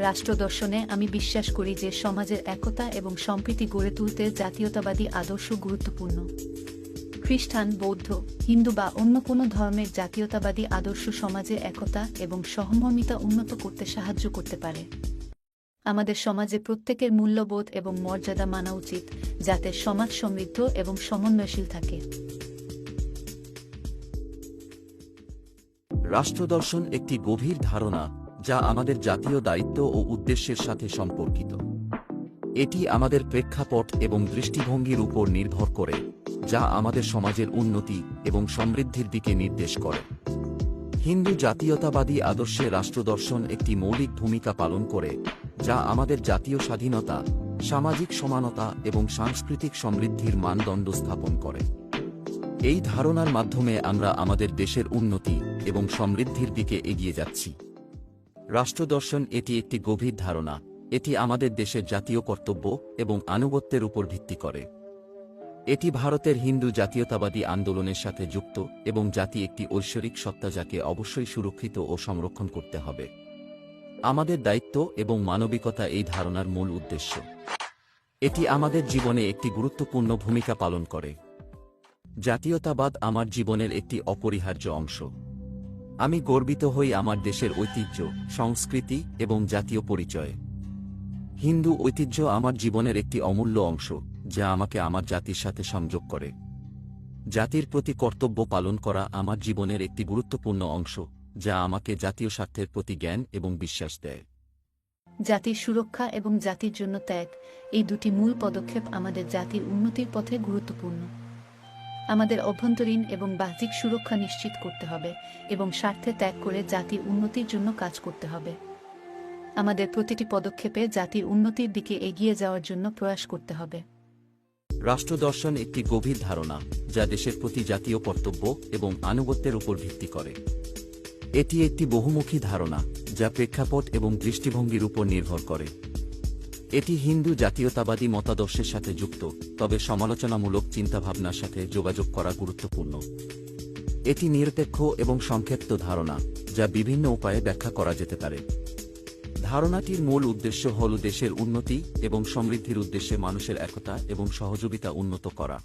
রাষ্ট্রদর্শনে আমি বিশ্বাস করি যে সমাজের একতা এবং সম্প্রীতি গড়ে তুলতে জাতীয়তাবাদী আদর্শ গুরুত্বপূর্ণ। খ্রিস্টান, বৌদ্ধ, হিন্দু বা অন্য কোনো ধর্মের জাতীয়তাবাদী আদর্শ সমাজে একতা এবং সহমর্মিতা উন্নত করতে সাহায্য করতে পারে। আমাদের সমাজে প্রত্যেকের মূল্যবোধ এবং মর্যাদা মানা উচিত, যাতে সমাজ সমৃদ্ধ এবং সমন্বয়শীল থাকে। রাষ্ট্রদর্শন একটি গভীর ধারণা যা আমাদের জাতীয় দায়িত্ব ও উদ্দেশ্যের সাথে সম্পর্কিত। এটি আমাদের প্রেক্ষাপট এবং দৃষ্টিভঙ্গির উপর নির্ভর করে, যা আমাদের সমাজের উন্নতি এবং সমৃদ্ধির দিকে নির্দেশ করে। হিন্দু জাতীয়তাবাদী আদর্শে রাষ্ট্রদর্শন একটি মৌলিক ভূমিকা পালন করে, যা আমাদের জাতীয় স্বাধীনতা, সামাজিক সমানতা এবং সাংস্কৃতিক সমৃদ্ধির মানদণ্ড স্থাপন করে। এই ধারণার মাধ্যমে আমরা আমাদের দেশের উন্নতি এবং সমৃদ্ধির দিকে এগিয়ে যাচ্ছি। রাষ্ট্রদর্শন এটি একটি গভীর ধারণা, এটি আমাদের দেশের জাতীয় কর্তব্য এবং আনুগত্যের উপর ভিত্তি করে। এটি ভারতের হিন্দু জাতীয়তাবাদী আন্দোলনের সাথে যুক্ত এবং জাতি একটি ঐশ্বরিক সত্তা যাকে অবশ্যই সুরক্ষিত ও সংরক্ষণ করতে হবে। আমাদের দায়িত্ব এবং মানবিকতা এই ধারণার মূল উদ্দেশ্য। এটি আমাদের জীবনে একটি গুরুত্বপূর্ণ ভূমিকা পালন করে। জাতীয়তাবাদ আমার জীবনের একটি অপরিহার্য অংশ। আমি গর্বিত হই আমার দেশের ঐতিহ্য, সংস্কৃতি এবং জাতীয় পরিচয়ে। হিন্দু ঐতিহ্য আমার জীবনের একটি অমূল্য অংশ, যা আমাকে আমার জাতির সাথে সংযোগ করে। জাতির প্রতি কর্তব্য পালন করা আমার জীবনের একটি গুরুত্বপূর্ণ অংশ, যা আমাকে জাতীয় স্বার্থের প্রতি জ্ঞান এবং বিশ্বাস দেয়। জাতির সুরক্ষা এবং জাতির জন্য ত্যাগ, এই দুটি মূল পদক্ষেপ আমাদের জাতির উন্নতির পথে গুরুত্বপূর্ণ। আমাদের অভ্যন্তরীণ এবং বাহ্যিক সুরক্ষা নিশ্চিত করতে হবে এবং স্বার্থে ত্যাগ করে জাতির উন্নতির জন্য কাজ করতে হবে। আমাদের প্রতিটি পদক্ষেপে জাতির উন্নতির দিকে এগিয়ে যাওয়ার জন্য প্রয়াস করতে হবে। রাষ্ট্রদর্শন একটি গভীর ধারণা যা দেশের প্রতি জাতীয় কর্তব্য এবং আনুগত্যের উপর ভিত্তি করে। এটি একটি বহুমুখী ধারণা যা প্রেক্ষাপট এবং দৃষ্টিভঙ্গির উপর নির্ভর করে। এটি হিন্দু জাতীয়তাবাদী মতাদর্শের সাথে যুক্ত, তবে সমালোচনামূলক চিন্তাভাবনার সাথে যোগাযোগ করা গুরুত্বপূর্ণ। এটি নিরপেক্ষ এবং সংক্ষিপ্ত ধারণা যা বিভিন্ন উপায়ে ব্যাখ্যা করা যেতে পারে। ধারণাটির মূল উদ্দেশ্য হল দেশের উন্নতি এবং সমৃদ্ধির উদ্দেশ্যে মানুষের একতা এবং সহযোগিতা উন্নত করা।